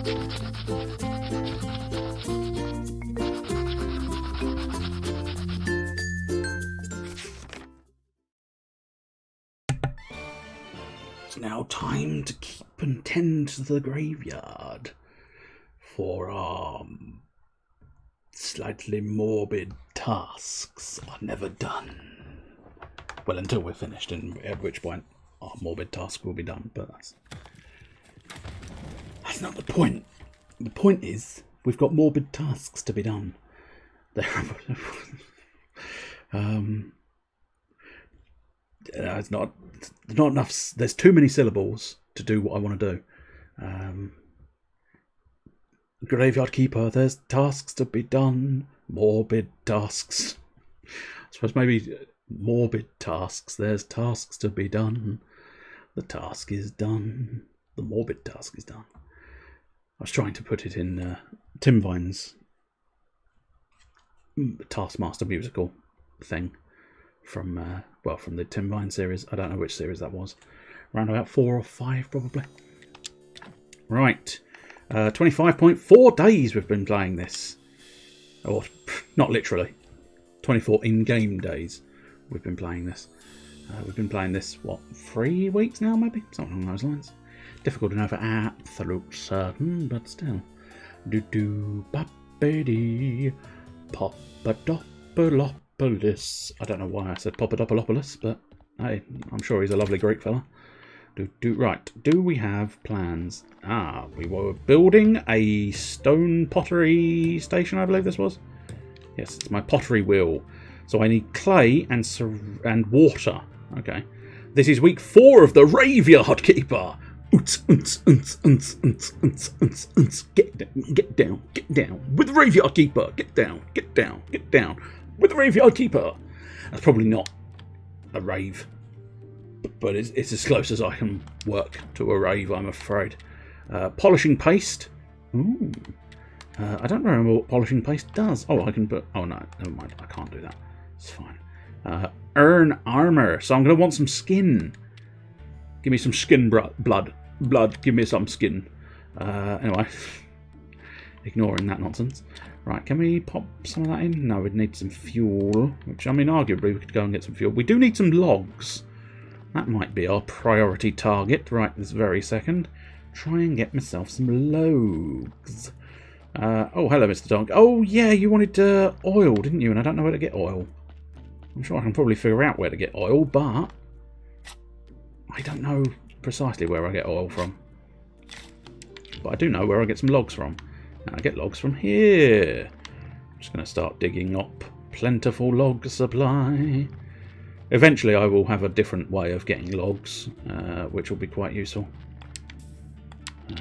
It's now time to keep and tend to the graveyard for slightly morbid tasks are never done. Well, until we're finished, and at which point our morbid task will be done, but that's not the point. The point is, we've got morbid tasks to be done. It's not enough. There's too many syllables to do what I want to do. Graveyard Keeper, there's tasks to be done. Morbid tasks. I suppose maybe morbid tasks. There's tasks to be done. The task is done. The morbid task is done. I was trying to put it in Tim Vine's Taskmaster musical thing from the Tim Vine series. I don't know which series that was. Around about 4 or 5 probably. Right. 25.4 days we've been playing this. Or, not literally. 24 in-game days we've been playing this. We've been playing this, 3 weeks now maybe? Something along those lines. Difficult to know for absolute certain, but still. Do-do-ba-ba-dee. Papadopoulos. I don't know why I said Papadopoulos, but hey, I'm sure he's a lovely Greek fella. Right, do we have plans? We were building a stone pottery station, I believe this was. Yes, it's my pottery wheel. So I need clay and water. Okay. This is week 4 of the Graveyard Keeper. Get down with the Graveyard Keeper. Get down with the Graveyard Keeper. That's probably not a rave, but it's as close as I can work to a rave, I'm afraid. Polishing paste. Ooh. I don't remember what polishing paste does. Oh, I can put... Oh, no, never mind. I can't do that. It's fine. Earn armor. So I'm going to want some skin. Give me some skin blood. Give me some skin. Anyway. Ignoring that nonsense. Right, can we pop some of that in? No, we'd need some fuel. Which, I mean, arguably we could go and get some fuel. We do need some logs. That might be our priority target right this very second. Try and get myself some logs. Oh, hello, Mr. Donk. Oh, yeah, you wanted oil, didn't you? And I don't know where to get oil. I'm sure I can probably figure out where to get oil, but I don't know precisely where I get oil from. But I do know where I get some logs from. And I get logs from here. I'm just going to start digging up plentiful log supply. Eventually I will have a different way of getting logs, which will be quite useful.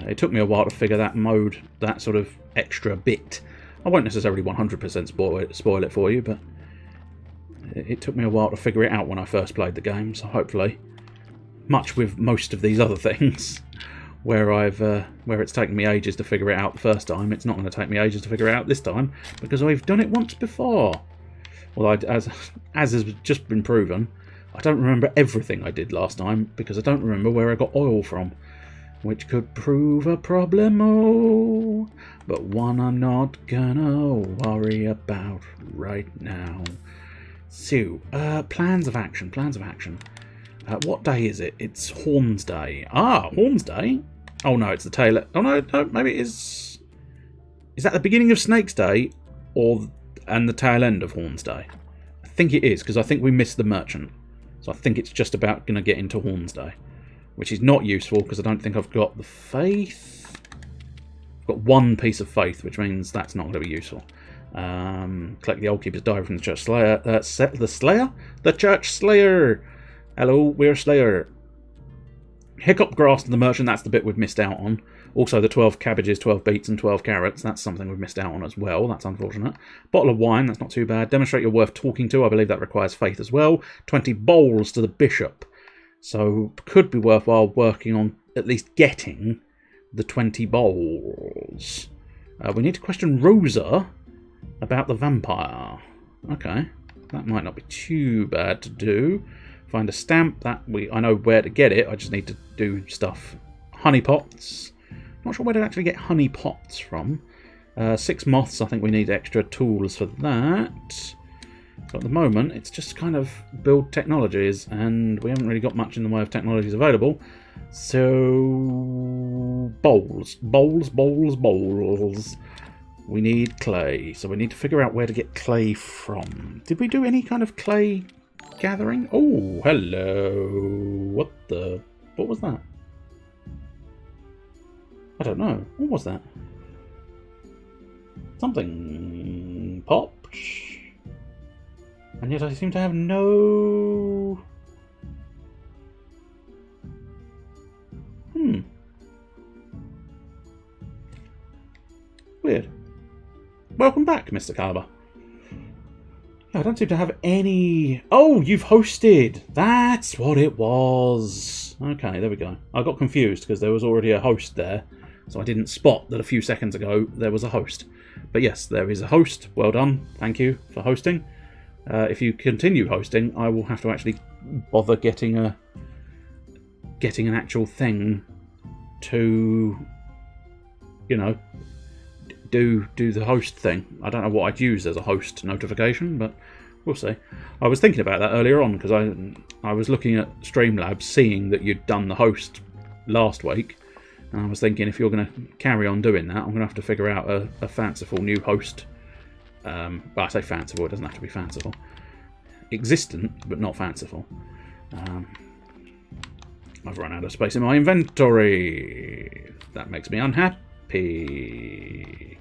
It took me a while to figure that sort of extra bit. I won't necessarily 100% spoil it for you, but it took me a while to figure it out when I first played the game, so hopefully, much with most of these other things, where it's taken me ages to figure it out the first time, it's not going to take me ages to figure it out this time, because I've done it once before. Well, as has just been proven, I don't remember everything I did last time, because I don't remember where I got oil from, which could prove a problemo, but one I'm not gonna worry about right now. So, plans of action. What day is it? It's Horns Day. Horns Day? Oh no, it's the tail... Oh no, maybe it is... Is that the beginning of Snake's Day, and the tail end of Horns Day? I think it is, because I think we missed the merchant. So I think it's just about going to get into Horns Day. Which is not useful, because I don't think I've got the faith. I've got 1 piece of faith, which means that's not going to be useful. Collect the Old Keeper's Diary from the Church Slayer. The Slayer? The Church Slayer! Hello, we're Slayer. Hiccup grass to the merchant, that's the bit we've missed out on. Also the 12 cabbages, 12 beets and 12 carrots, that's something we've missed out on as well, that's unfortunate. Bottle of wine, that's not too bad. Demonstrate you're worth talking to, I believe that requires faith as well. 20 bowls to the bishop. So, could be worthwhile working on at least getting the 20 bowls. We need to question Rosa about the vampire. Okay, that might not be too bad to do. Find a stamp, I know where to get it, I just need to do stuff. Honey pots. Not sure where to actually get honey pots from. 6 moths, I think we need extra tools for that. So at the moment, it's just kind of build technologies, and we haven't really got much in the way of technologies available. So... bowls. Bowls, bowls, bowls. We need clay, so we need to figure out where to get clay from. Did we do any kind of clay gathering? Oh, hello. What was that? I don't know. What was that? Something popped. And yet I seem to have no... Weird. Welcome back, Mr. Carver. I don't seem to have any... Oh, you've hosted! That's what it was! Okay, there we go. I got confused because there was already a host there, so I didn't spot that a few seconds ago there was a host. But yes, there is a host. Well done. Thank you for hosting. If you continue hosting, I will have to actually bother getting an actual thing to, you know, do the host thing. I don't know what I'd use as a host notification, but we'll see. I was thinking about that earlier on because I was looking at Streamlabs, seeing that you'd done the host last week, and I was thinking if you're going to carry on doing that, I'm going to have to figure out a fanciful new host. But I say fanciful, it doesn't have to be fanciful. Existent, but not fanciful. I've run out of space in my inventory. That makes me unhappy.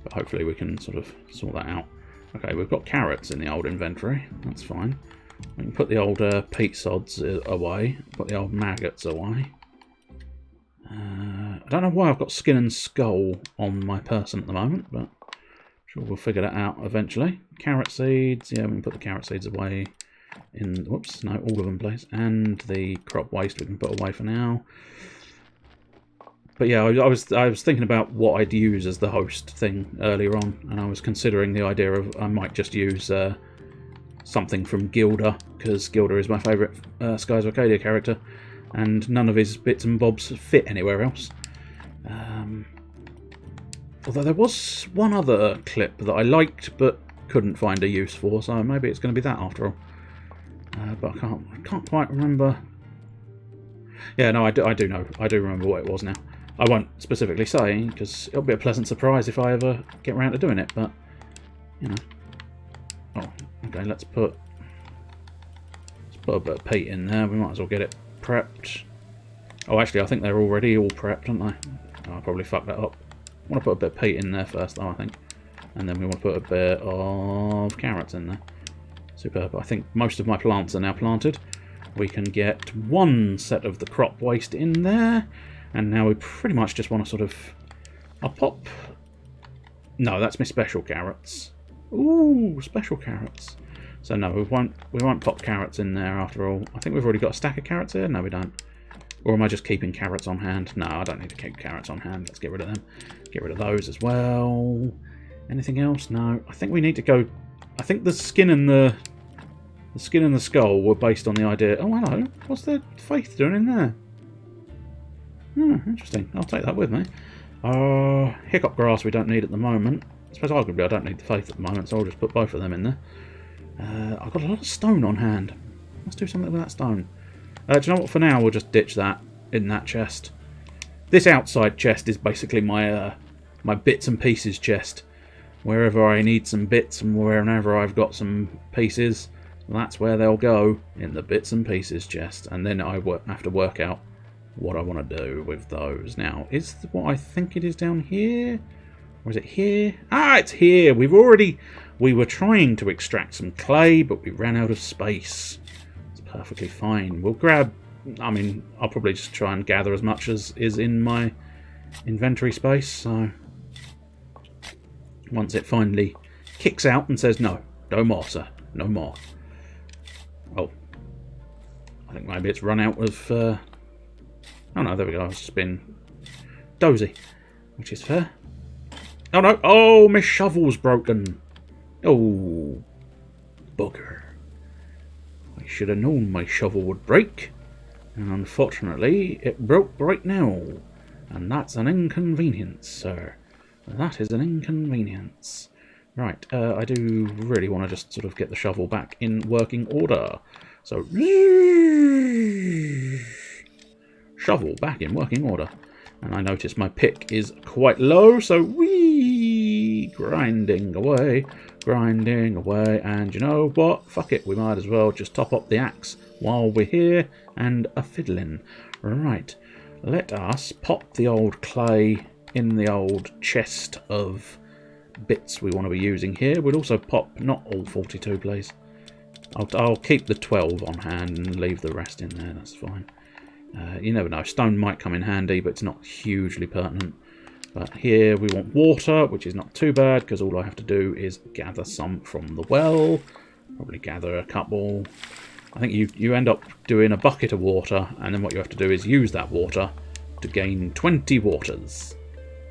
But hopefully we can sort of sort that out. Okay, we've got carrots in the old inventory. That's fine. We can put the old peat sods away. Put the old maggots away. I don't know why I've got skin and skull on my person at the moment, but sure we'll figure that out eventually. Carrot seeds. Yeah, we can put the carrot seeds away. Whoops, no, all of them, please. And the crop waste we can put away for now. But yeah, I was thinking about what I'd use as the host thing earlier on, and I was considering the idea of I might just use something from Gilda, because Gilda is my favourite Skies of Arcadia character, and none of his bits and bobs fit anywhere else. Although there was one other clip that I liked but couldn't find a use for, so maybe it's going to be that after all. But I can't quite remember. Yeah, no, I do know. I do remember what it was now. I won't specifically say, because it'll be a pleasant surprise if I ever get around to doing it, but, you know. Oh, okay, let's put a bit of peat in there. We might as well get it prepped. Oh, actually, I think they're already all prepped, aren't they? Oh, I'll probably fuck that up. I want to put a bit of peat in there first, though, I think. And then we want to put a bit of carrots in there. Superb. I think most of my plants are now planted. We can get one set of the crop waste in there. And now we pretty much just want to sort of... I'll pop... No, that's my special carrots. Ooh, special carrots. So no, we won't pop carrots in there after all. I think we've already got a stack of carrots here. No, we don't. Or am I just keeping carrots on hand? No, I don't need to keep carrots on hand. Let's get rid of them. Get rid of those as well. Anything else? No. I think we need to go... I think the skin and the skull were based on the idea... Oh, hello. What's the Faith doing in there? Hmm, interesting. I'll take that with me. Hiccup grass we don't need at the moment. I suppose arguably I don't need the Faith at the moment, so I'll just put both of them in there. I've got a lot of stone on hand. Let's do something with that stone. Do you know what? For now, we'll just ditch that in that chest. This outside chest is basically my my bits and pieces chest. Wherever I need some bits and wherever I've got some pieces, that's where they'll go, in the bits and pieces chest. And then I have to work out what I want to do with those. Now, is what I think it is down here? Or is it here? Ah, it's here! We were trying to extract some clay, but we ran out of space. It's perfectly fine. We'll grab... I mean, I'll probably just try and gather as much as is in my inventory space, so... Once it finally kicks out and says, no more, sir, no more. Oh, I think maybe it's run out of... Oh no, there we go, I've just been dozy, which is fair. Oh no, oh, my shovel's broken. Oh, bugger. I should have known my shovel would break. And unfortunately, it broke right now. And that's an inconvenience, sir. That is an inconvenience. Right, I do really want to just sort of get the shovel back in working order. So, shovel back in working order. And I notice my pick is quite low, so grinding away, and you know what? Fuck it, we might as well just top up the axe while we're here and a fiddling. Right, let us pop the old clay in the old chest of bits we want to be using here. We'll also pop, not all 42 please. I'll keep the 12 on hand and leave the rest in there, that's fine. You never know, stone might come in handy, but it's not hugely pertinent. But here we want water, which is not too bad, because all I have to do is gather some from the well. Probably gather a couple. I think you end up doing a bucket of water, and then what you have to do is use that water to gain 20 waters.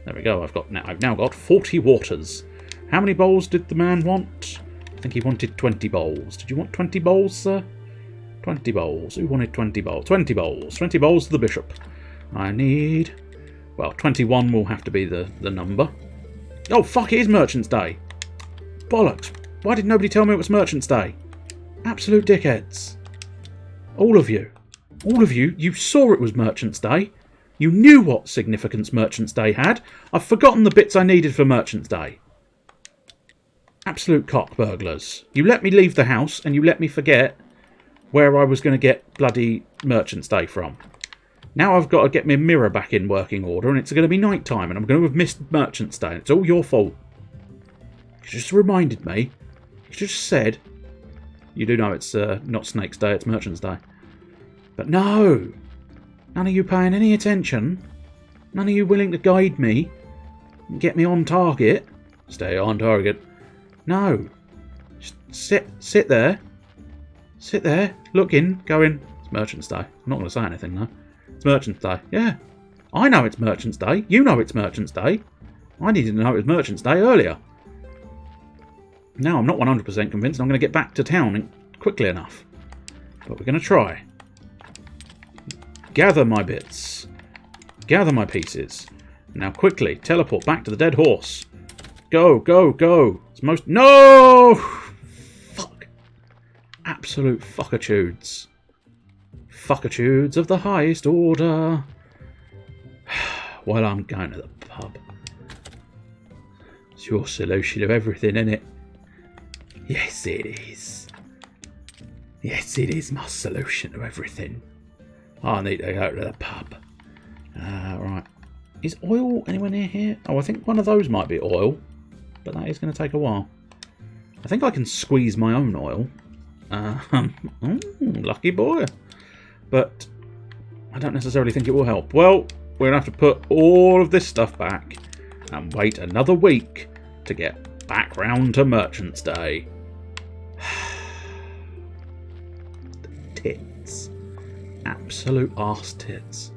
There we go, I've now got 40 waters. How many bowls did the man want? I think he wanted 20 bowls. Did you want 20 bowls, sir? 20 bowls. Who wanted 20 bowls? 20 bowls. 20 bowls to the bishop. I need... Well, 21 will have to be the number. Oh, fuck, it is Merchant's Day. Bollocks. Why did nobody tell me it was Merchant's Day? Absolute dickheads. All of you. All of you, you saw it was Merchant's Day. You knew what significance Merchant's Day had. I've forgotten the bits I needed for Merchant's Day. Absolute cock burglars. You let me leave the house and you let me forget where I was going to get bloody Merchant's Day from. Now I've got to get my mirror back in working order and it's going to be night time and I'm going to have missed Merchant's Day. It's all your fault. You just reminded me. You just said. You do know it's not Snake's Day, it's Merchant's Day. But no. None of you paying any attention. None of you willing to guide me and get me on target. Stay on target. No. Just sit there. Sit there, looking, going, it's Merchant's Day. I'm not going to say anything, though. It's Merchant's Day. Yeah. I know it's Merchant's Day. You know it's Merchant's Day. I needed to know it was Merchant's Day earlier. Now I'm not 100% convinced I'm going to get back to town quickly enough. But we're going to try. Gather my bits. Gather my pieces. Now quickly, teleport back to the dead horse. Go, go, go. It's most... No! Fuck. Absolute fuckitudes. Fuckitudes of the highest order. Well, I'm going to the pub. It's your solution of everything, isn't it? Yes, it is. Yes, it is my solution to everything. I need to go to the pub. Right. Is oil anywhere near here? Oh, I think one of those might be oil. But that is going to take a while. I think I can squeeze my own oil. Lucky boy. But I don't necessarily think it will help. Well, we're going to have to put all of this stuff back and wait another week to get back round to Merchant's Day. Tits. Absolute arse tits.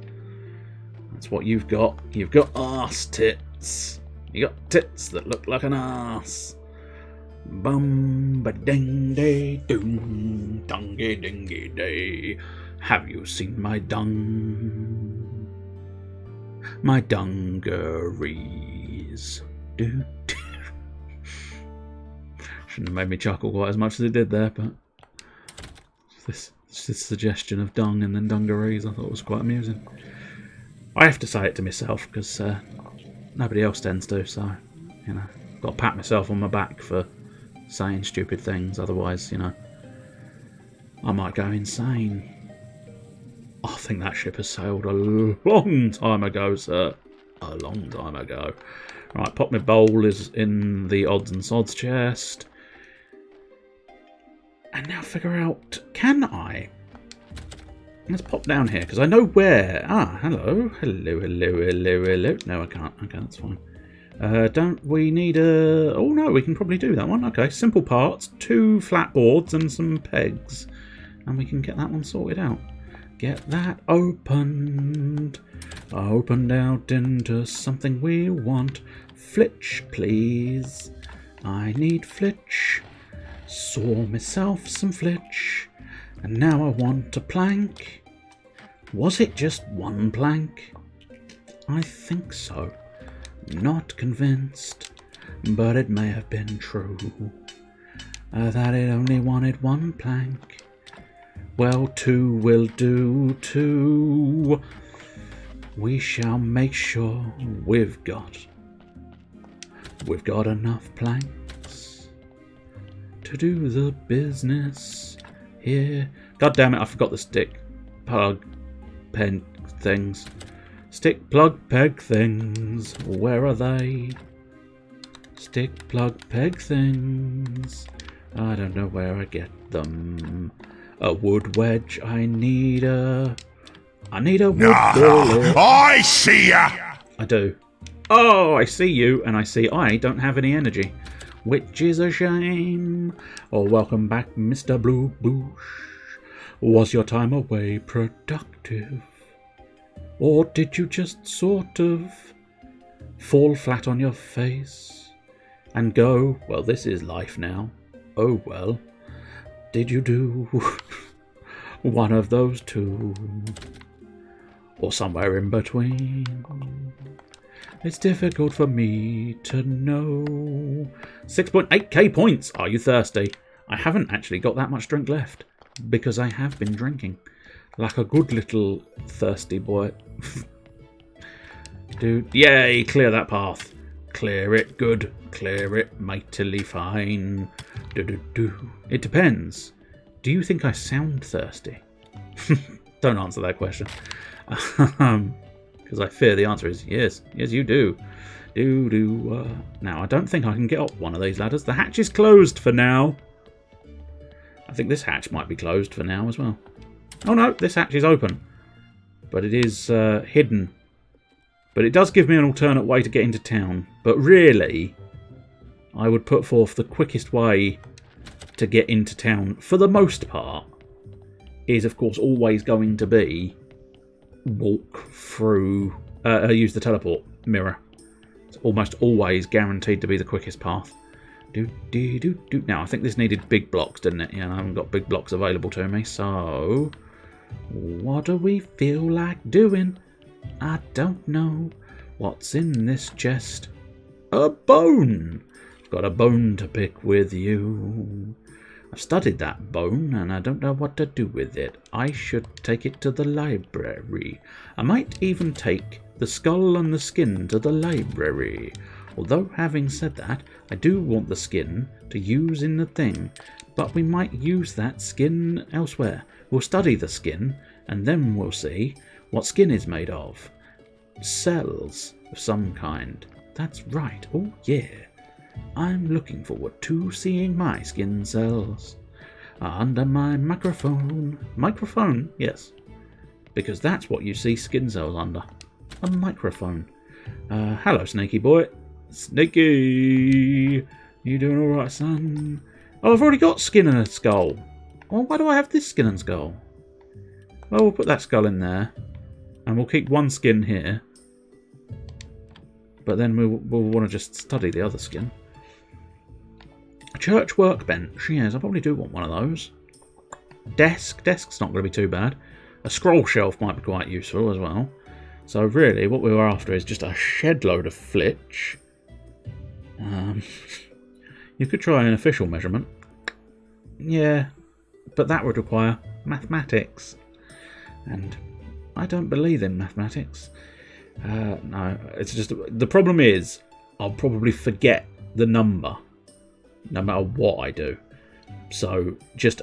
That's what you've got. You've got arse tits. You got tits that look like an arse. Bum ba ding day doom dungy dingy day. Have you seen my dung? My dungarees. Do. Shouldn't have made me chuckle quite as much as it did there, but this suggestion of dung and then dungarees I thought was quite amusing. I have to say it to myself because nobody else tends to, so, you know, got to pat myself on my back for saying stupid things, otherwise, you know, I might go insane. I think that ship has sailed a long time ago, sir. A long time ago. Right, pop my bowl is in the odds and sods chest. And now figure out, can I? Let's pop down here, because I know where. Ah, hello. Hello, hello, hello, hello. No, I can't. Okay, that's fine. Don't we need a... Oh, no, we can probably do that one. Okay, simple parts, 2 flat boards and some pegs. And we can get that one sorted out. Get that opened. Opened out into something we want. Flitch, please. I need flitch. Saw myself some flitch. And now I want a plank. Was it just one plank? I think so. Not convinced, but it may have been true. That it only wanted one plank. Well, two will do too. We shall make sure we've got enough planks to do the business here. God damn it, I forgot the stick, plug, pen things. Stick, plug, peg things. Where are they? Stick, plug, peg things. I don't know where I get them. A wood wedge. I need a wood billet. I see ya! I do. Oh, I see you, and I see I don't have any energy, which is a shame. Oh, welcome back, Mr. Blue Boosh. Was your time away productive? Or did you just sort of fall flat on your face and go, well, this is life now. Oh, well. Did you do one of those two? Or somewhere in between? It's difficult for me to know. 6.8k points. Are you thirsty? I haven't actually got that much drink left because I have been drinking. Like a good little thirsty boy. Dude, yay, clear that path. Clear it good. Clear it mightily fine. Do. It depends. Do you think I sound thirsty? Don't answer that question. Because I fear the answer is yes. Yes, you do. Now, I don't think I can get up one of these ladders. The hatch is closed for now. I think this hatch might be closed for now as well. Oh no, this hatch is open. But it is hidden. But it does give me an alternate way to get into town. But really, I would put forth the quickest way to get into town, for the most part, is of course always going to be walk through, use the teleport mirror. It's almost always guaranteed to be the quickest path. Now, I think this needed big blocks, didn't it? Yeah, I haven't got big blocks available to me, so what do we feel like doing? I don't know. What's in this chest? A bone! I've got a bone to pick with you. I've studied that bone, and I don't know what to do with it. I should take it to the library. I might even take the skull and the skin to the library. Although, having said that, I do want the skin to use in the thing, but we might use that skin elsewhere. We'll study the skin, and then we'll see what skin is made of. Cells of some kind. That's right. Oh, yeah. I'm looking forward to seeing my skin cells under my microphone. Microphone? Yes. Because that's what you see skin cells under. A microphone. Hello, Snaky boy. Snaky! You doing alright, son? Oh, I've already got skin and a skull. Well, why do I have this skin and skull? Well, we'll put that skull in there. And we'll keep one skin here. But then we'll want to just study the other skin. A church workbench. Yes, I probably do want one of those. Desk's not going to be too bad. A scroll shelf might be quite useful as well. So really, what we were after is just a shed load of flitch. You could try an official measurement. Yeah, but that would require mathematics. And I don't believe in mathematics. No, it's just... The problem is, I'll probably forget the number, no matter what I do. So, just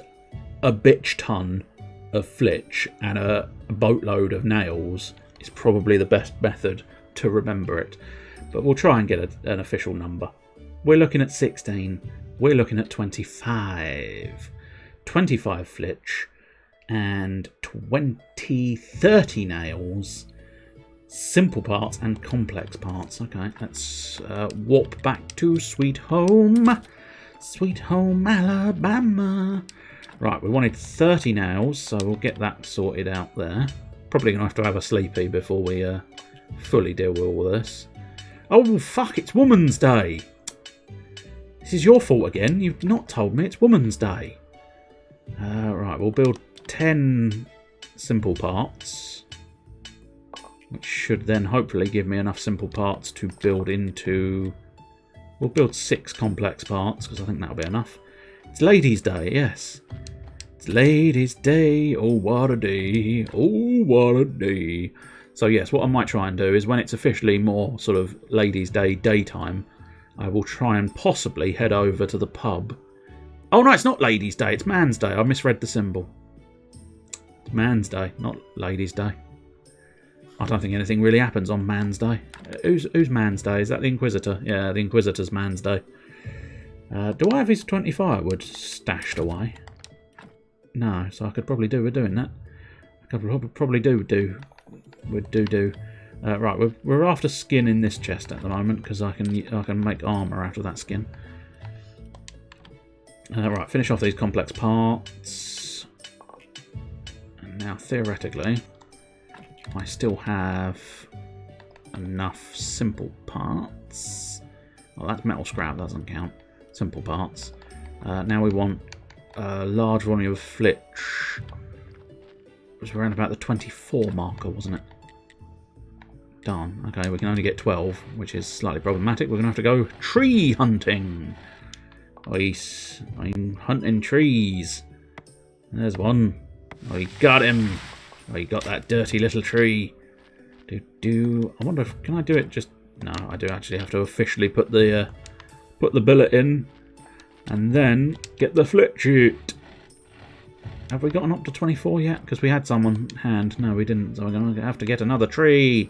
a bitch ton of flitch and a boatload of nails is probably the best method to remember it. But we'll try and get an official number. We're looking at 16. We're looking at 25. 25 flitch and 30 nails. Simple parts and complex parts. Okay, let's warp back to Sweet Home. Sweet Home, Alabama. Right, we wanted 30 nails, so we'll get that sorted out there. Probably going to have a sleepy before we fully deal with all this. Oh, fuck, it's Woman's Day. This is your fault again. You've not told me it's Woman's Day. Right, we'll build 10 simple parts. which should then hopefully give me enough simple parts to build into... We'll build 6 complex parts, because I think that'll be enough. It's Ladies' Day, yes. It's Ladies' Day, oh what a day, oh what a day. So yes, what I might try and do is when it's officially more sort of Ladies' Day daytime, I will try and possibly head over to the pub. Oh no, it's not Ladies' Day, it's Man's Day. I misread the symbol. It's Man's Day, not Ladies' Day. I don't think anything really happens on Man's Day. Who's Man's Day? Is that the Inquisitor? Yeah, the Inquisitor's Man's Day. Do I have his 20 firewood stashed away? No, so I could probably do with doing that. I could probably do. Right, we're after skin in this chest at the moment because I can make armour out of that skin. Right, finish off these complex parts. And now theoretically, I still have enough simple parts. Well, that's metal scrap, doesn't count. Simple parts. Now we want a large volume of flitch. It was around about the 24 marker, wasn't it? Darn. Okay, we can only get 12, which is slightly problematic. We're going to have to go tree hunting. I'm hunting trees. There's one. I got him. I got that dirty little tree. I wonder if... Can I do it just... No, I do actually have to officially put the billet in. And then get the flitch sheet. Have we gotten up to 24 yet? Because we had some on hand. No, we didn't. So we're going to have to get another tree.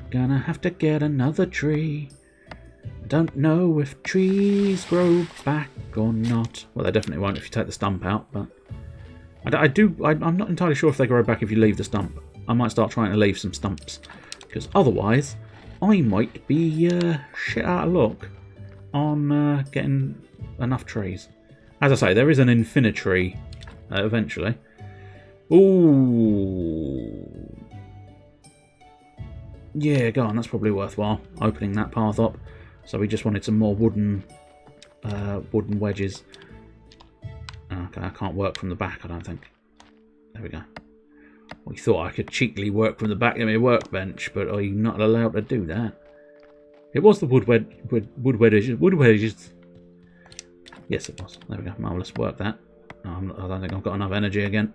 Gonna have to get another tree. I don't know if trees grow back or not. Well, they definitely won't if you take the stump out, but... I'm not entirely sure if they grow back if you leave the stump. I might start trying to leave some stumps. Because otherwise, I might be shit out of luck on getting enough trees. As I say, there is an infinity eventually. Ooh. Yeah, go on, that's probably worthwhile, opening that path up. So we just wanted some more wooden wedges. Okay, I can't work from the back, I don't think. There we go. We thought I could cheekily work from the back of my workbench, but I'm not allowed to do that. It was the wood wedges. Yes, it was. There we go. Marvellous. Work that. I don't think I've got enough energy again.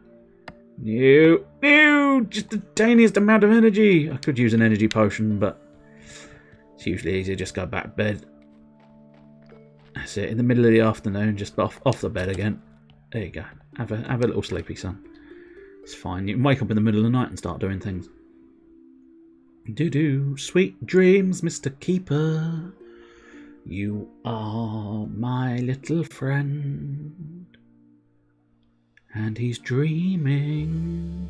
No, just the tiniest amount of energy. I could use an energy potion, but it's usually easier just go back to bed. That's it. In the middle of the afternoon, just off the bed again. There you go. Have a little sleepy, son. It's fine. You can wake up in the middle of the night and start doing things. Sweet dreams, Mr. Keeper. You are my little friend. And he's dreaming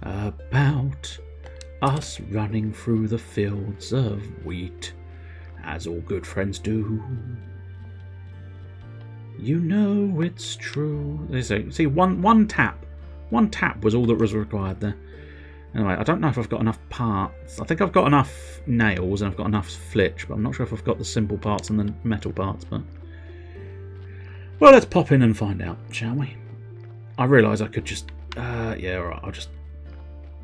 about us running through the fields of wheat, as all good friends do. You know it's true. See, one tap. One tap was all that was required there. Anyway, I don't know if I've got enough parts. I think I've got enough nails and I've got enough flitch, but I'm not sure if I've got the simple parts and the metal parts. But well, let's pop in and find out, shall we? I realise I could just... yeah, alright,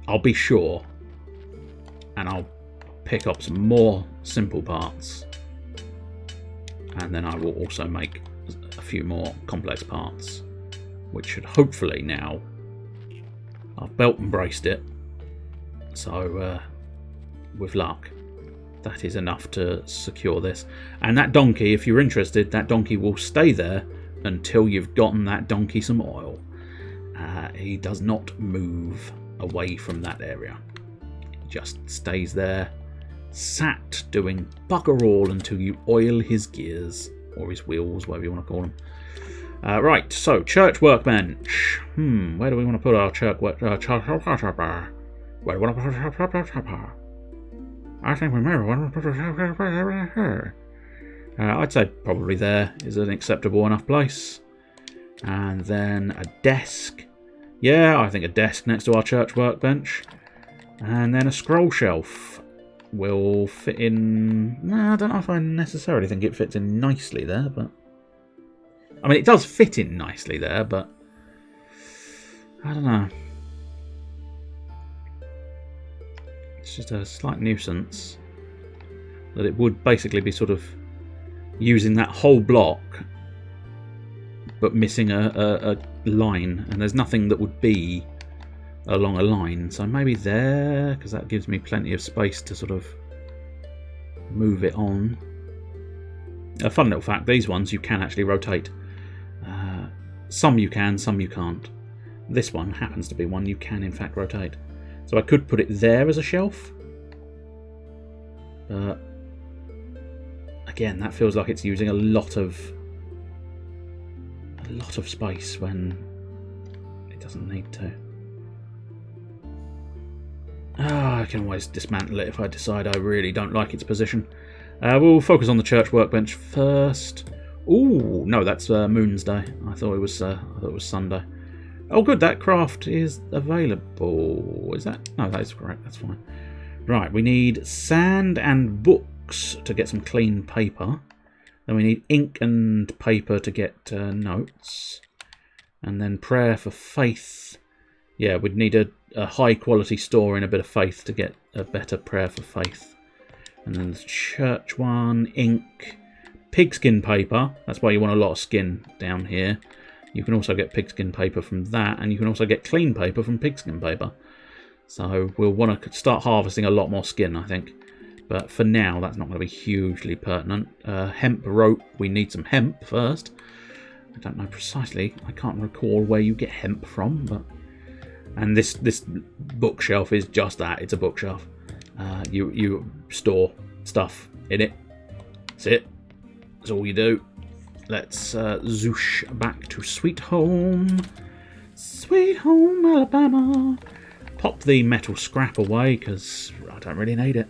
I'll be sure. And I'll pick up some more simple parts. And then I will also make a few more complex parts. Which should hopefully now... I've belt and braced it. So, with luck, that is enough to secure this. And that donkey, if you're interested, that donkey will stay there until you've gotten that donkey some oil. He does not move away from that area. He just stays there, sat doing bugger all until you oil his gears, or his wheels, whatever you want to call them. Right, so church workbench. Where do we want to put our church workbench? Where do we want to put our church workbench? I think we may want to put our church. I'd say probably there is an acceptable enough place. And then a desk. Yeah, I think a desk next to our church workbench. And then a scroll shelf will fit in... No, I don't know if I necessarily think it fits in nicely there, but... I mean, it does fit in nicely there, but... I don't know. It's just a slight nuisance that it would basically be sort of using that whole block but missing a line, and there's nothing that would be along a line. So maybe there, because that gives me plenty of space to sort of move it on. A fun little fact, these ones you can actually rotate. Some you can, some you can't. This one happens to be one you can in fact rotate. So I could put it there as a shelf. Again, that feels like it's using a lot of space when it doesn't need to. I can always dismantle it if I decide I really don't like its position. We'll focus on the church workbench first. Ooh, no, that's Moon's Day. I thought it was Sunday. Oh, good, that craft is available. Is that? No, that is correct. That's fine. Right, we need sand and books to get some clean paper. Then we need ink and paper to get notes. And then prayer for faith. Yeah, we'd need a high quality store in a bit of faith to get a better prayer for faith. And then the church one, ink, pigskin paper. That's why you want a lot of skin down here. You can also get pigskin paper from that, and you can also get clean paper from pigskin paper. So we'll want to start harvesting a lot more skin, I think. But for now, that's not going to be hugely pertinent. Hemp rope. We need some hemp first. I don't know precisely. I can't recall where you get hemp from, but and this bookshelf is just that. It's a bookshelf. You store stuff in it. That's it. That's all you do. Let's zoosh back to Sweet Home. Sweet Home, Alabama. Pop the metal scrap away because I don't really need it.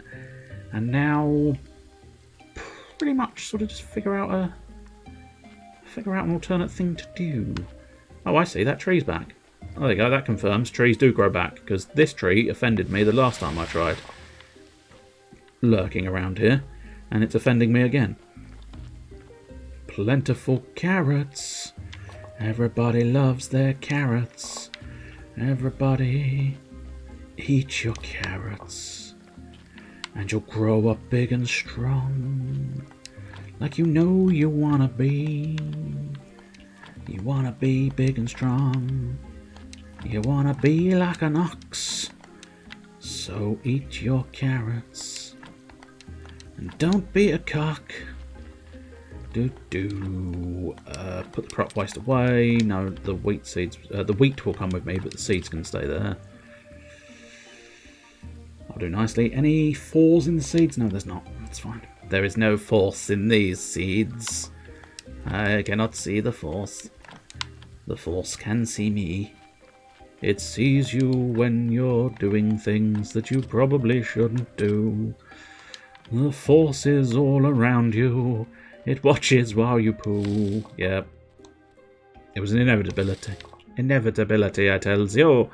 And now, pretty much, sort of just figure out an alternate thing to do. Oh, I see. That tree's back. Oh, there you go. That confirms trees do grow back, because this tree offended me the last time I tried lurking around here, and it's offending me again. Plentiful carrots. Everybody loves their carrots. Everybody eat your carrots, and you'll grow up big and strong, like you know you wanna be. You wanna be big and strong. You wanna be like an ox. So eat your carrots, and don't be a cock. Put the crop waste away. No, the wheat seeds. The wheat will come with me, but the seeds can stay there. I'll do nicely. Any force in the seeds? No, there's not. That's fine. There is no force in these seeds. I cannot see the force. The force can see me. It sees you when you're doing things that you probably shouldn't do. The force is all around you. It watches while you poo. Yeah. It was an inevitability. Inevitability, I tells you.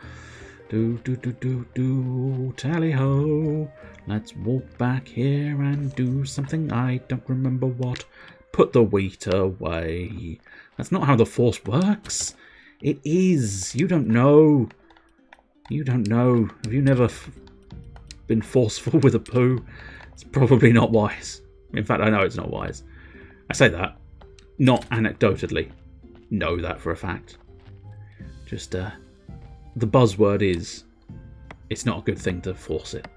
Tally-ho. Let's walk back here and do something I don't remember what. Put the wheat away. That's not how the force works. It is. You don't know. You don't know. Have you never been forceful with a poo? It's probably not wise. In fact, I know it's not wise. I say that, not anecdotally. Know that for a fact. Just, the buzzword is, it's not a good thing to force it.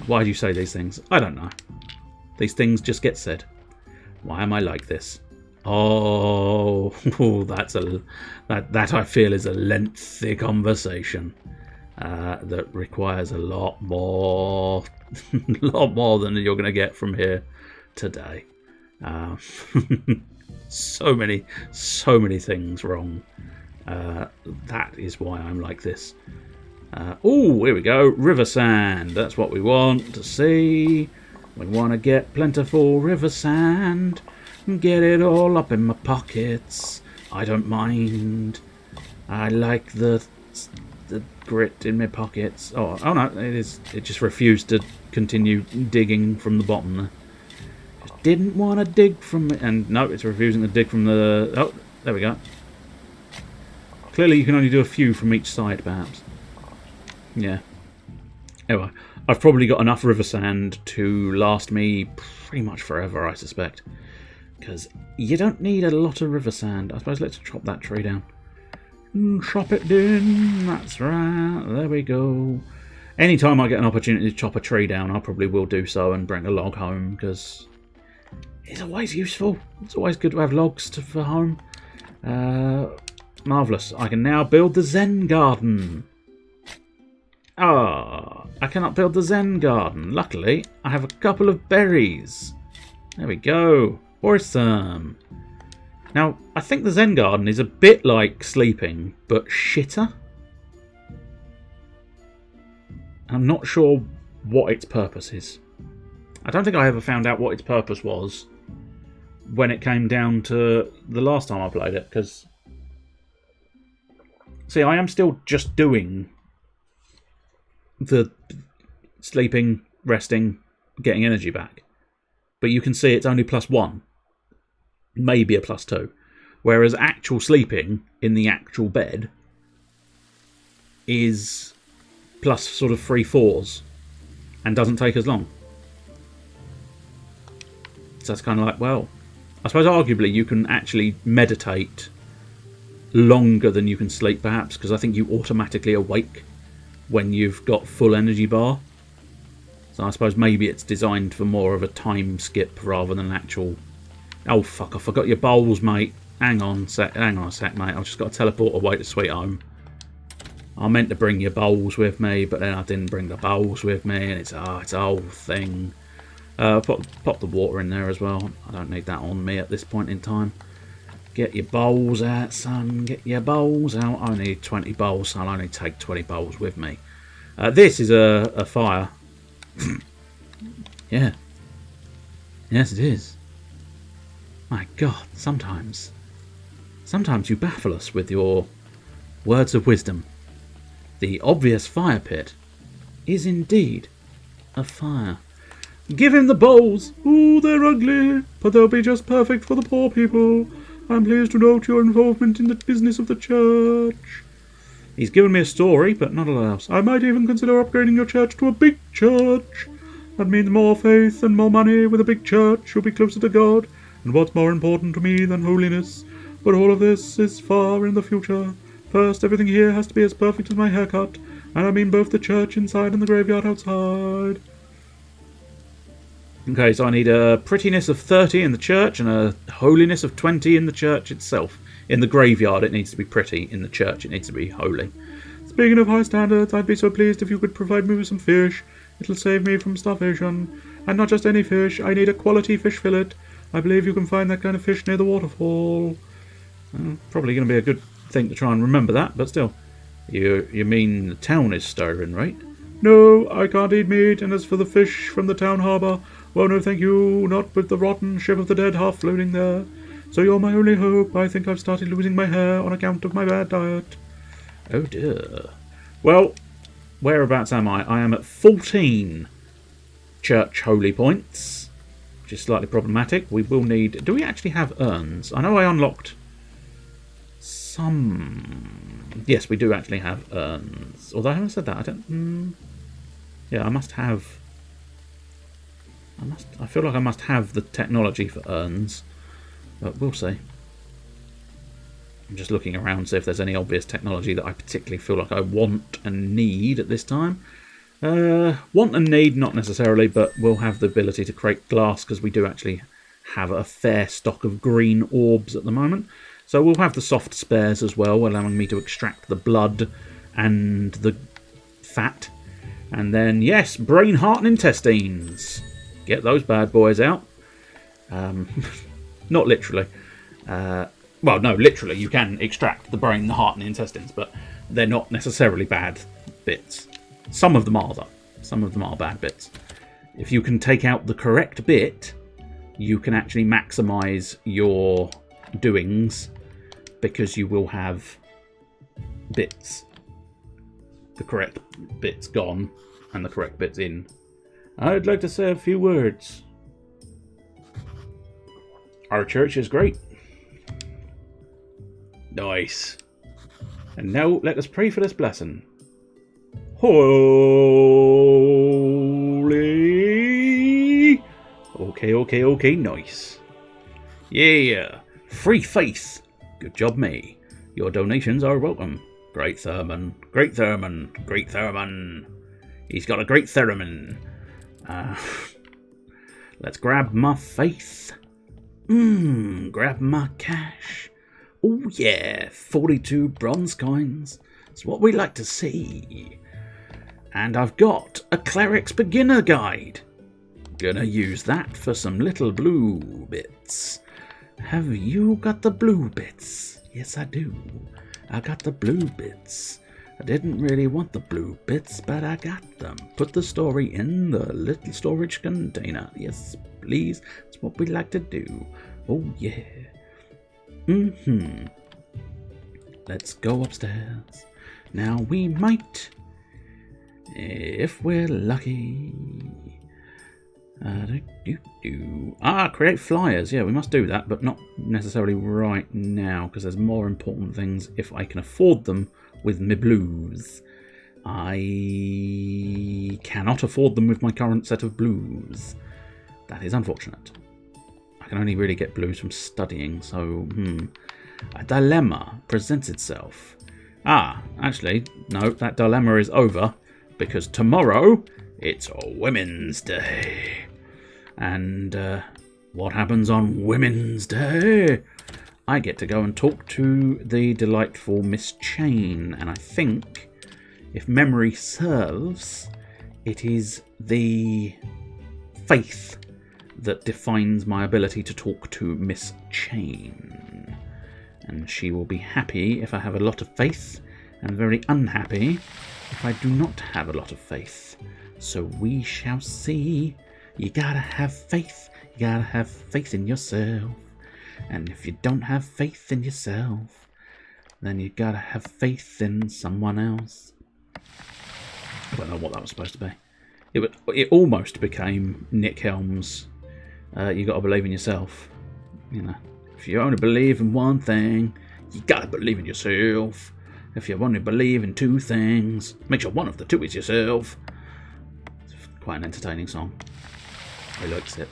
Why do you say these things? I don't know. These things just get said. Why am I like this? Oh, that I feel is a lengthy conversation that requires a lot more than you're going to get from here today. So many things wrong. That is why I'm like this. Oh, here we go. River sand. That's what we want to see. We want to get plentiful river sand. Get it all up in my pockets. I don't mind. I like the grit in my pockets. Oh no, it just refused to continue digging from the bottom there. Just didn't want to dig from it. And no, it's refusing to dig from the... Oh, there we go. Clearly you can only do a few from each side, perhaps. Yeah. Anyway, I've probably got enough river sand to last me pretty much forever, I suspect. Because you don't need a lot of river sand. I suppose let's chop that tree down. Chop it down. That's right. There we go. Anytime I get an opportunity to chop a tree down, I probably will do so and bring a log home, because it's always useful. It's always good to have logs for home. Marvellous. I can now build the Zen garden. Ah, I cannot build the Zen garden. Luckily, I have a couple of berries. There we go. Awesome. Now, I think the Zen garden is a bit like sleeping, but shitter. I'm not sure what its purpose is. I don't think I ever found out what its purpose was when it came down to the last time I played it, because... See, I am still just doing the sleeping, resting, getting energy back. But you can see it's only +1. Maybe a +2. Whereas actual sleeping in the actual bed is plus sort of 3/4 and doesn't take as long. So that's kind of like, well, I suppose arguably you can actually meditate longer than you can sleep, perhaps, because I think you automatically awake when you've got full energy bar. So I suppose maybe it's designed for more of a time skip rather than an actual... Oh fuck, I forgot your bowls, mate. Hang on a sec, mate. I've just got to teleport away to Sweet Home. I meant to bring your bowls with me, but then I didn't bring the bowls with me, and it's a whole thing. Pop the water in there as well. I don't need that on me at this point in time. Get your bowls out, son. Get your bowls out. I need 20 bowls, so I'll only take 20 bowls with me. This is a fire. Yeah. Yes, it is. My God, sometimes you baffle us with your words of wisdom. The obvious fire pit is indeed a fire. Give him the bowls. Ooh, they're ugly, but they'll be just perfect for the poor people. I'm pleased to note your involvement in the business of the church. He's given me a story, but not a lot else. I might even consider upgrading your church to a big church. That means more faith and more money. With a big church, you'll be closer to God. And what's more important to me than holiness? But all of this is far in the future. First, everything here has to be as perfect as my haircut. And I mean both the church inside and the graveyard outside. Okay, so I need a prettiness of 30 in the church and a holiness of 20 in the church itself. In the graveyard, it needs to be pretty. In the church, it needs to be holy. Speaking of high standards, I'd be so pleased if you could provide me with some fish. It'll save me from starvation. And not just any fish, I need a quality fish fillet. I believe you can find that kind of fish near the waterfall. Probably going to be a good thing to try and remember that, but still. You mean the town is starving, right? No, I can't eat meat, and as for the fish from the town harbour, well, no thank you, not with the rotten ship of the dead half floating there. So you're my only hope. I think I've started losing my hair on account of my bad diet. Oh dear. Well, whereabouts am I? I am at 14 church holy points, which is slightly problematic. We will need... Do we actually have urns? I know I unlocked some... Yes, we do actually have urns. Although I haven't said that. I don't... Yeah, I must have... I feel like I must have the technology for urns. But we'll see. I'm just looking around to see if there's any obvious technology that I particularly feel like I want and need at this time. Want and need, not necessarily, but we'll have the ability to create glass because we do actually have a fair stock of green orbs at the moment. So we'll have the soft spares as well, allowing me to extract the blood and the fat. And then, yes, brain, heart and intestines. Get those bad boys out. Not literally. Well, no, literally, you can extract the brain, the heart and the intestines, but they're not necessarily bad bits. Some of them are, though. Some of them are bad bits. If you can take out the correct bit, you can actually maximise your doings, because you will have bits. The correct bit's gone, and the correct bit's in. I'd like to say a few words. Our church is great. Nice. And now let us pray for this blessing. Holy. Okay, nice. Yeah, free faith. Good job, me. Your donations are welcome. Great Thurman. He's got a great theremin. Let's grab my faith. Grab my cash. Oh yeah, 42 bronze coins. It's what we like to see. And I've got a cleric's beginner guide. Gonna use that for some little blue bits. Have you got the blue bits? Yes, I do. I got the blue bits. I didn't really want the blue bits, but I got them. Put the story in the little storage container. Yes, please. That's what we like to do. Oh, yeah. Let's go upstairs. Now we might, if we're lucky. Create flyers. Yeah, we must do that, but not necessarily right now, because there's more important things if I can afford them with my blues. I cannot afford them with my current set of blues. That is unfortunate. I can only really get blues from studying, so a dilemma presents itself. Actually, no, that dilemma is over, because tomorrow it's Women's Day. And what happens on Women's Day? I get to go and talk to the delightful Miss Chain, and I think, if memory serves, it is the faith that defines my ability to talk to Miss Chain. And she will be happy if I have a lot of faith, and very unhappy if I do not have a lot of faith. So we shall see. You gotta have faith. You gotta have faith in yourself. And if you don't have faith in yourself, then you gotta have faith in someone else. I don't know what that was supposed to be. It almost became Nick Helm's you gotta believe in yourself. You know, if you only believe in one thing, you gotta believe in yourself. If you only believe in two things, make sure one of the two is yourself. It's quite an entertaining song. I liked it.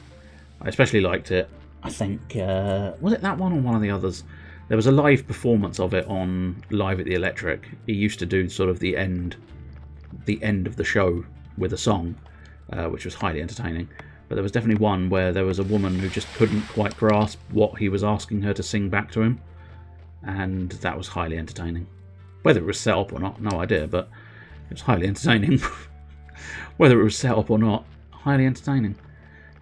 I especially liked it. I think, was it that one or one of the others? There was a live performance of it on Live at the Electric. He used to do sort of the end of the show with a song, which was highly entertaining. But there was definitely one where there was a woman who just couldn't quite grasp what he was asking her to sing back to him. And that was highly entertaining. Whether it was set up or not, no idea, but it was highly entertaining. Whether it was set up or not, highly entertaining.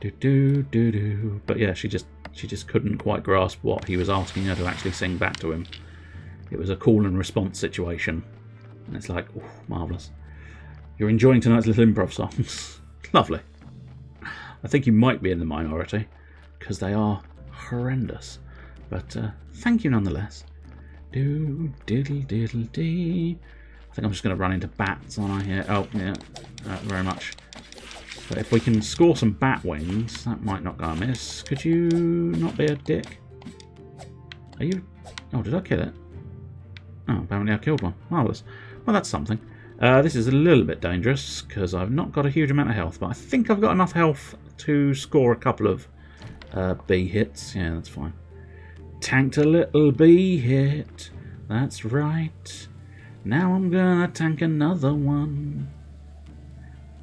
But yeah, she just couldn't quite grasp what he was asking her to actually sing back to him. It was a call and response situation. And it's like, oh, marvellous. You're enjoying tonight's little improv songs. Lovely. I think you might be in the minority, because they are horrendous. But thank you nonetheless. Diddle-diddle-dee. I think I'm just going to run into bats, aren't I, here? Oh, yeah, very much. But if we can score some bat wings, that might not go amiss. Could you not be a dick? Are you... Oh, did I kill it? Oh, apparently I killed one. Marvellous. Well, that's something. This is a little bit dangerous, because I've not got a huge amount of health, but I think I've got enough health to score a couple of bee hits. Yeah, that's fine. Tanked a little bee hit. That's right. Now I'm gonna tank another one.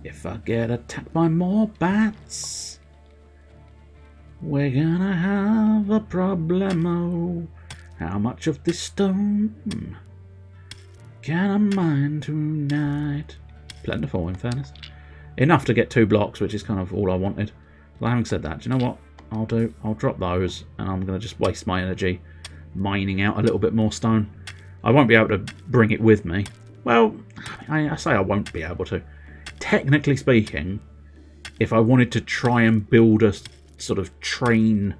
If I get attacked by more bats, we're gonna have a problemo. How much of this stone can I mine tonight? Plentiful, in fairness. Enough to get 2 blocks, which is kind of all I wanted. But having said that, do you know what I'll do? I'll drop those, and I'm going to just waste my energy mining out a little bit more stone. I won't be able to bring it with me. Well, I say I won't be able to. Technically speaking, if I wanted to try and build a sort of train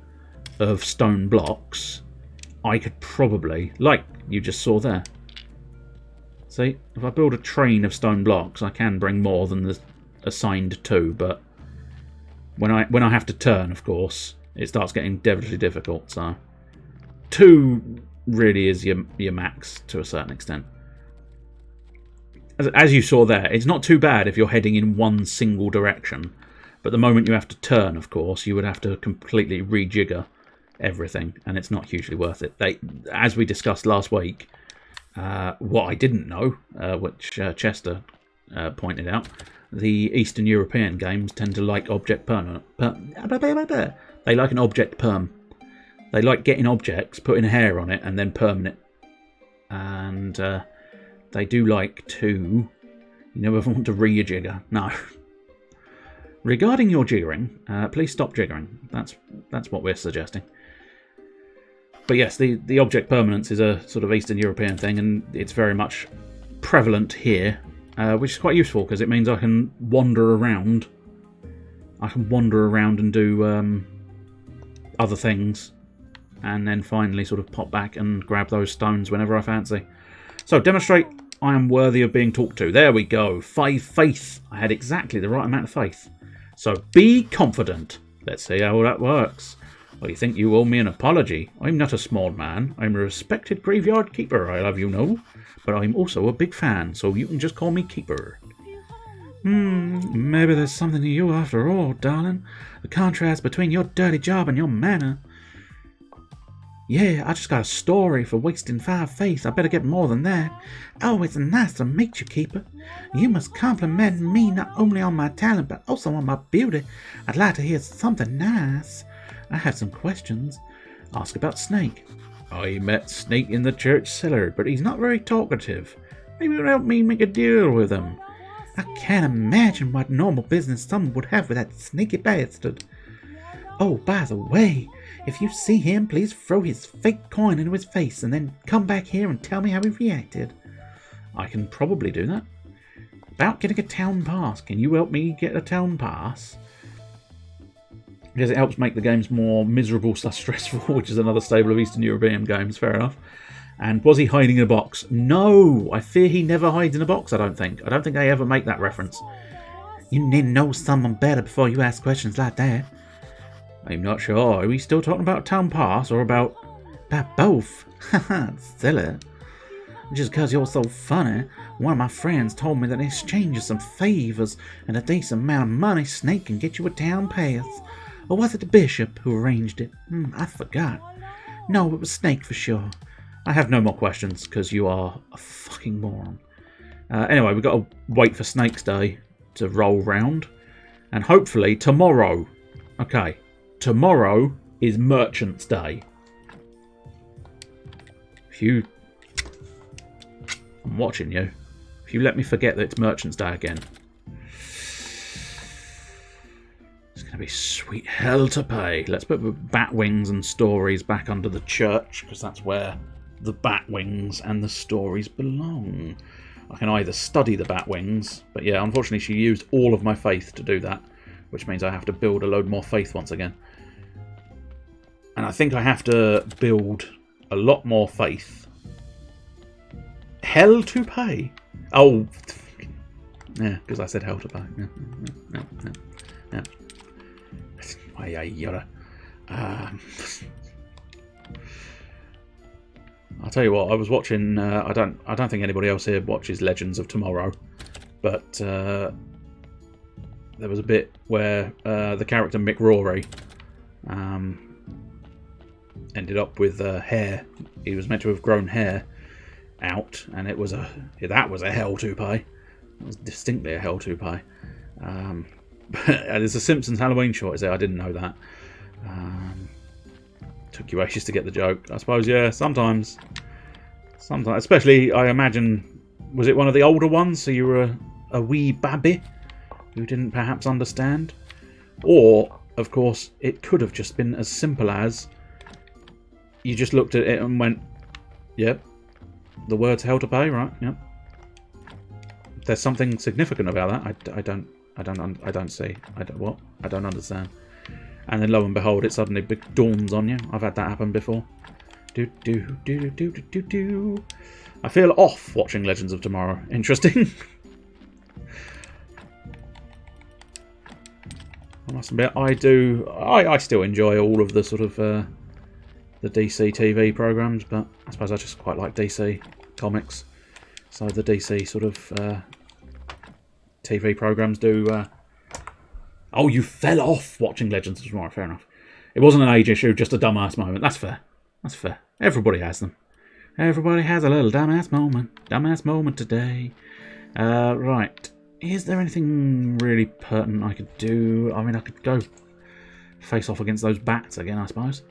of stone blocks, I could probably, like you just saw there. See, if I build a train of stone blocks, I can bring more than the assigned 2, but when I have to turn, of course, it starts getting devilishly difficult. So 2 really is your max to a certain extent. as you saw there, it's not too bad if you're heading in one single direction. But the moment you have to turn, of course, you would have to completely rejigger everything, and it's not hugely worth it. As we discussed last week, what I didn't know, which Chester pointed out, the Eastern European games tend to like object permanent. They like an object perm. They like getting objects, putting hair on it, and then perming it. And they do like to... You never want to re-jigger. No. Regarding your jiggering, please stop jiggering. That's what we're suggesting. But yes, the object permanence is a sort of Eastern European thing, and it's very much prevalent here, which is quite useful because it means I can wander around. I can wander around and do other things, and then finally sort of pop back and grab those stones whenever I fancy. So, demonstrate I am worthy of being talked to. There we go. 5 faith. I had exactly the right amount of faith. So, be confident. Let's see how that works. I think you owe me an apology. I'm not a small man. I'm a respected graveyard keeper, I'll have you know. But I'm also a big fan, so you can just call me Keeper. Maybe there's something to you after all, darling. The contrast between your dirty job and your manner. Yeah, I just got a story for wasting 5 faith. I better get more than that. Oh, it's nice to meet you, Keeper. You must compliment me not only on my talent, but also on my beauty. I'd like to hear something nice. I have some questions. Ask about Snake. I met Snake in the church cellar, but he's not very talkative. Maybe you'll help me make a deal with him. I can't imagine what normal business someone would have with that sneaky bastard. Oh, by the way, if you see him, please throw his fake coin into his face and then come back here and tell me how he reacted. I can probably do that. About getting a town pass. Can you help me get a town pass? Because it helps make the games more miserable / stressful, which is another stable of Eastern European games, fair enough. And was he hiding in a box? No! I fear he never hides in a box, I don't think. I don't think they ever make that reference. You need to know someone better before you ask questions like that. I'm not sure. Are we still talking about town pass or about... About both? Haha, silly. Just because you're so funny, one of my friends told me that in exchange of some favours and a decent amount of money, Snake can get you a town pass. Or was it the bishop who arranged it? I forgot. No, it was Snake for sure. I have no more questions, because you are a fucking moron. Anyway, we've got to wait for Snake's Day to roll round. And hopefully tomorrow... Okay, tomorrow is Merchant's Day. If you... I'm watching you. If you let me forget that it's Merchant's Day again... It's going to be sweet hell to pay. Let's put the bat wings and stories back under the church, because that's where the bat wings and the stories belong. I can either study the bat wings, but yeah, unfortunately she used all of my faith to do that, which means I have to build a load more faith once again. And I think I have to build a lot more faith. Hell to pay? Oh, yeah, because I said hell to pay. Yeah. I'll tell you what. I was watching. I don't think anybody else here watches Legends of Tomorrow, but there was a bit where the character Mick Rory ended up with hair. He was meant to have grown hair out, and that was a hell to pay. It was distinctly a hell to pay. There's a Simpsons Halloween short, is there? I didn't know that. Took you ages to get the joke. I suppose, yeah, sometimes. Especially, I imagine, was it one of the older ones? So you were a wee babby who didn't perhaps understand? Or, of course, it could have just been as simple as you just looked at it and went, yep, the word's hell to pay, right? Yep. There's something significant about that. I don't see. I don't understand. And then lo and behold, it suddenly dawns on you. I've had that happen before. I feel off watching Legends of Tomorrow. Interesting. I must admit, I still enjoy all of the sort of the DC TV programs, but I suppose I just quite like DC comics. So the DC sort of TV programmes do... Oh, you fell off watching Legends of Tomorrow. Fair enough. It wasn't an age issue, just a dumbass moment. That's fair. That's fair. Everybody has them. Everybody has a little dumbass moment. Dumbass moment today. Right. Is there anything really pertinent I could do? I mean, I could go face off against those bats again, I suppose.